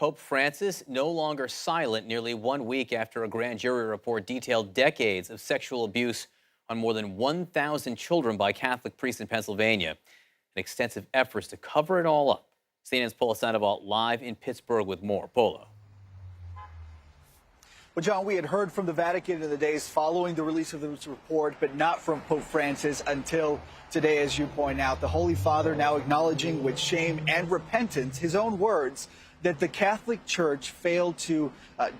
Pope Francis no longer silent nearly 1 week after a grand jury report detailed decades of sexual abuse on more than 1,000 children by Catholic priests in Pennsylvania and extensive efforts to cover it all up. CNN's Paula Sandoval live in Pittsburgh with more. Paula. Well, John, we had heard from the Vatican in the days following the release of this report, but not from Pope Francis until today, as you point out. The Holy Father now acknowledging with shame and repentance, his own words, that the Catholic Church failed to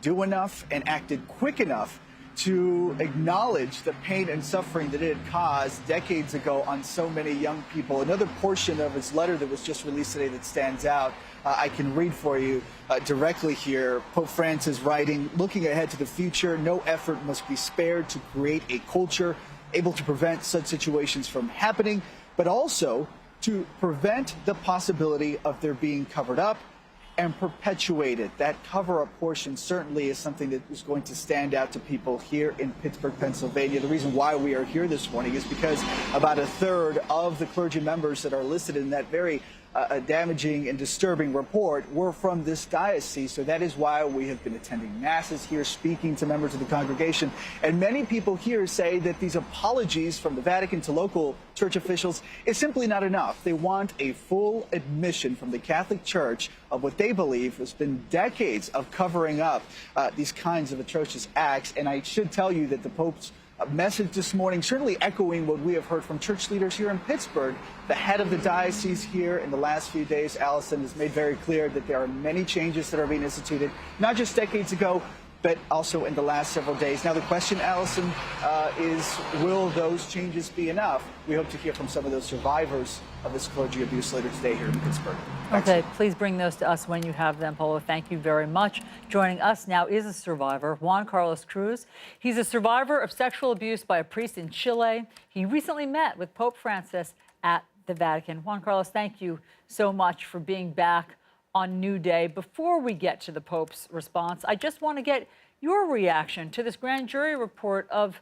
do enough and acted quick enough to acknowledge the pain and suffering that it had caused decades ago on so many young people. Another portion of his letter that was just released today that stands out, I can read for you directly here. Pope Francis writing, looking ahead to the future, no effort must be spared to create a culture able to prevent such situations from happening, but also to prevent the possibility of their being covered up and perpetuated. That cover-up portion certainly is something that is going to stand out to people here in Pittsburgh, Pennsylvania. The reason why we are here this morning is because about a third of the clergy members that are listed in that very damaging and disturbing report were from this diocese. So that is why we have been attending masses here, speaking to members of the congregation. And many people here say that these apologies from the Vatican to local church officials is simply not enough. They want a full admission from the Catholic Church of what they believe has been decades of covering up these kinds of atrocious acts. And I should tell you that the Pope's message this morning, certainly echoing what we have heard from church leaders here in Pittsburgh. The head of the diocese here in the last few days, Allison, has made very clear that there are many changes that are being instituted, not just decades ago, but also in the last several days. Now, the question, Allison, is will those changes be enough? We hope to hear from some of those survivors of this clergy abuse later today here in Pittsburgh. Okay, please bring those to us when you have them, Polo. Thank you very much. Joining us now is a survivor, Juan Carlos Cruz. He's a survivor of sexual abuse by a priest in Chile. He recently met with Pope Francis at the Vatican. Juan Carlos, thank you so much for being back on New Day. Before we get to the Pope's response, I just want to get your reaction to this grand jury report of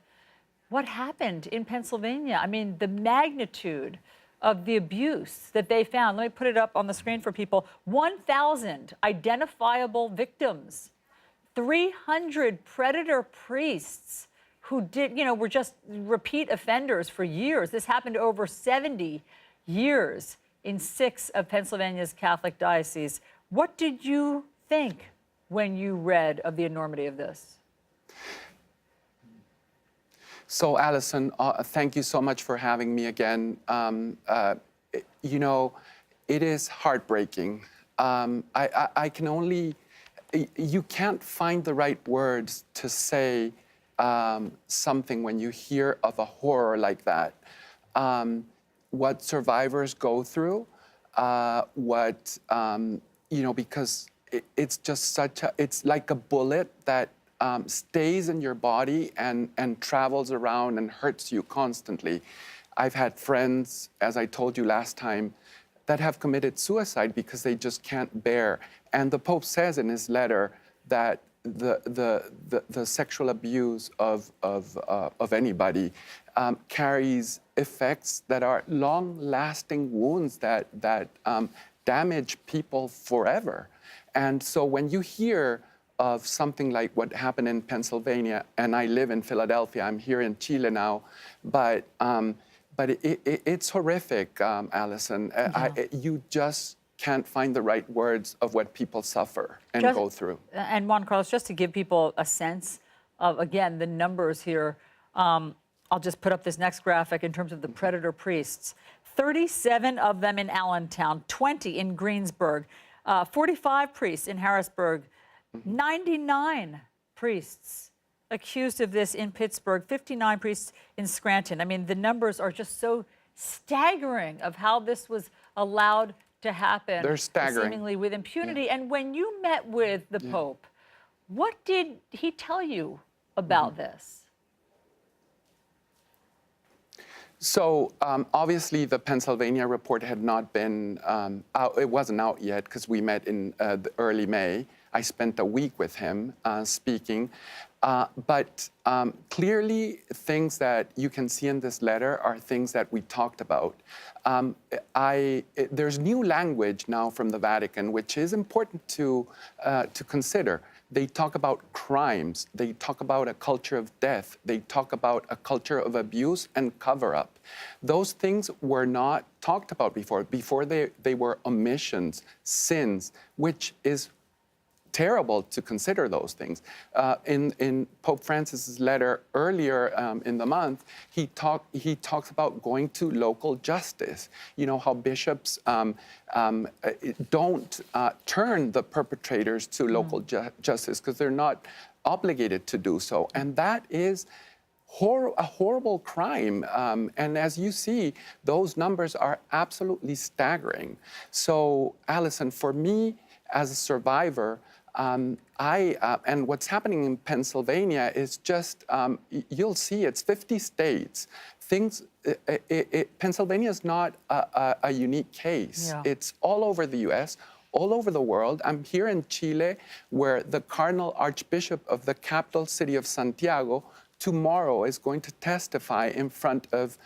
what happened in Pennsylvania. I mean, the magnitude of the abuse that they found. Let me put it up on the screen for people. 1,000 identifiable victims, 300 predator priests who were just repeat offenders for years. This happened over 70 years in 6 of Pennsylvania's Catholic dioceses. What did you think when you read of the enormity of this? So, Allison, thank you so much for having me again. You know, it is heartbreaking. I can only, you can't find the right words to say something when you hear of a horror like that. What survivors go through, because it's just it's like a bullet that stays in your body and travels around and hurts you constantly. I've had friends, as I told you last time, that have committed suicide because they just can't bear. And the Pope says in his letter that the sexual abuse of anybody carries effects that are long-lasting wounds that damage people forever. And so when you hear of something like what happened in Pennsylvania, and I live in Philadelphia, I'm here in Chile now, but it's horrific, Allison. You just can't find the right words of what people suffer and go through. And Juan Carlos, just to give people a sense of, again, the numbers here, I'll just put up this next graphic in terms of the predator priests. 37 of them in Allentown, 20 in Greensburg, 45 priests in Harrisburg, 99 priests accused of this in Pittsburgh, 59 priests in Scranton. I mean, the numbers are just so staggering of how this was allowed to happen. They're staggering. Seemingly with impunity. Yeah. And when you met with the Pope, what did he tell you about this? So obviously the Pennsylvania report had not been out. It wasn't out yet because we met in early May. I spent a week with him speaking. But clearly, things that you can see in this letter are things that we talked about. There's new language now from the Vatican, which is important to consider. They talk about crimes. They talk about a culture of death. They talk about a culture of abuse and cover-up. Those things were not talked about before. Before they were omissions, sins, which is terrible to consider those things. In Pope Francis's letter earlier in the month, he talks about going to local justice. You know, how bishops don't turn the perpetrators to local justice because they're not obligated to do so. And that is a horrible crime. And as you see, those numbers are absolutely staggering. So, Allison, for me, as a survivor, and what's happening in Pennsylvania is just, you'll see, it's 50 states. Pennsylvania is not a unique case. Yeah. It's all over the U.S., all over the world. I'm here in Chile, where the Cardinal Archbishop of the capital city of Santiago tomorrow is going to testify in front of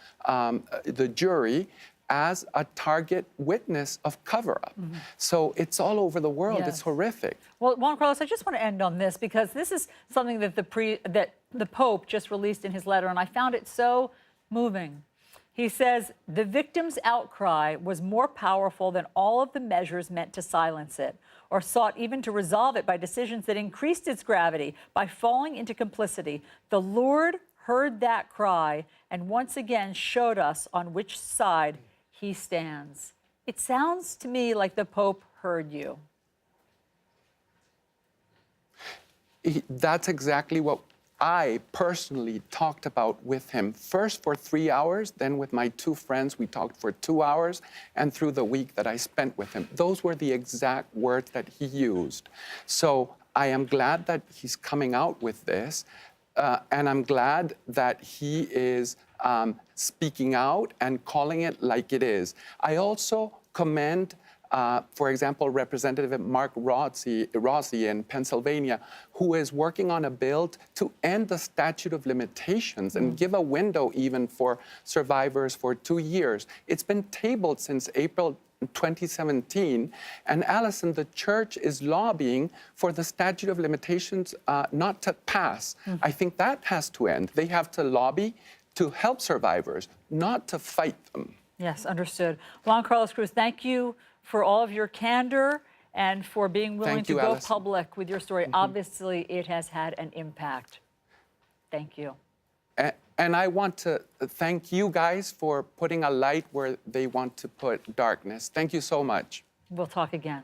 the jury as a target witness of cover-up. So it's all over the world. Yes. It's horrific. Well, Juan Carlos, I just want to end on this because this is something that the Pope just released in his letter, and I found it so moving. He says, the victim's outcry was more powerful than all of the measures meant to silence it, or sought even to resolve it by decisions that increased its gravity by falling into complicity. The Lord heard that cry and once again showed us on which side he stands. It sounds to me like the Pope heard you. That's exactly what I personally talked about with him. First for 3 hours, then with my two friends, we talked for 2 hours, and through the week that I spent with him. Those were the exact words that he used. So I am glad that he's coming out with this, and I'm glad that he is speaking out and calling it like it is. I also commend, for example, Representative Mark Rossi in Pennsylvania, who is working on a bill to end the statute of limitations and give a window even for survivors for 2 years. It's been tabled since April 2017, and Allison, the church is lobbying for the statute of limitations not to pass. I think that has to end. They have to lobby to help survivors, not to fight them. Yes, understood. Juan Carlos Cruz, thank you for all of your candor and for being willing Thank to you, go Allison. public with your story. Obviously, it has had an impact. Thank you. And I want to thank you guys for putting a light where they want to put darkness. Thank you so much. We'll talk again.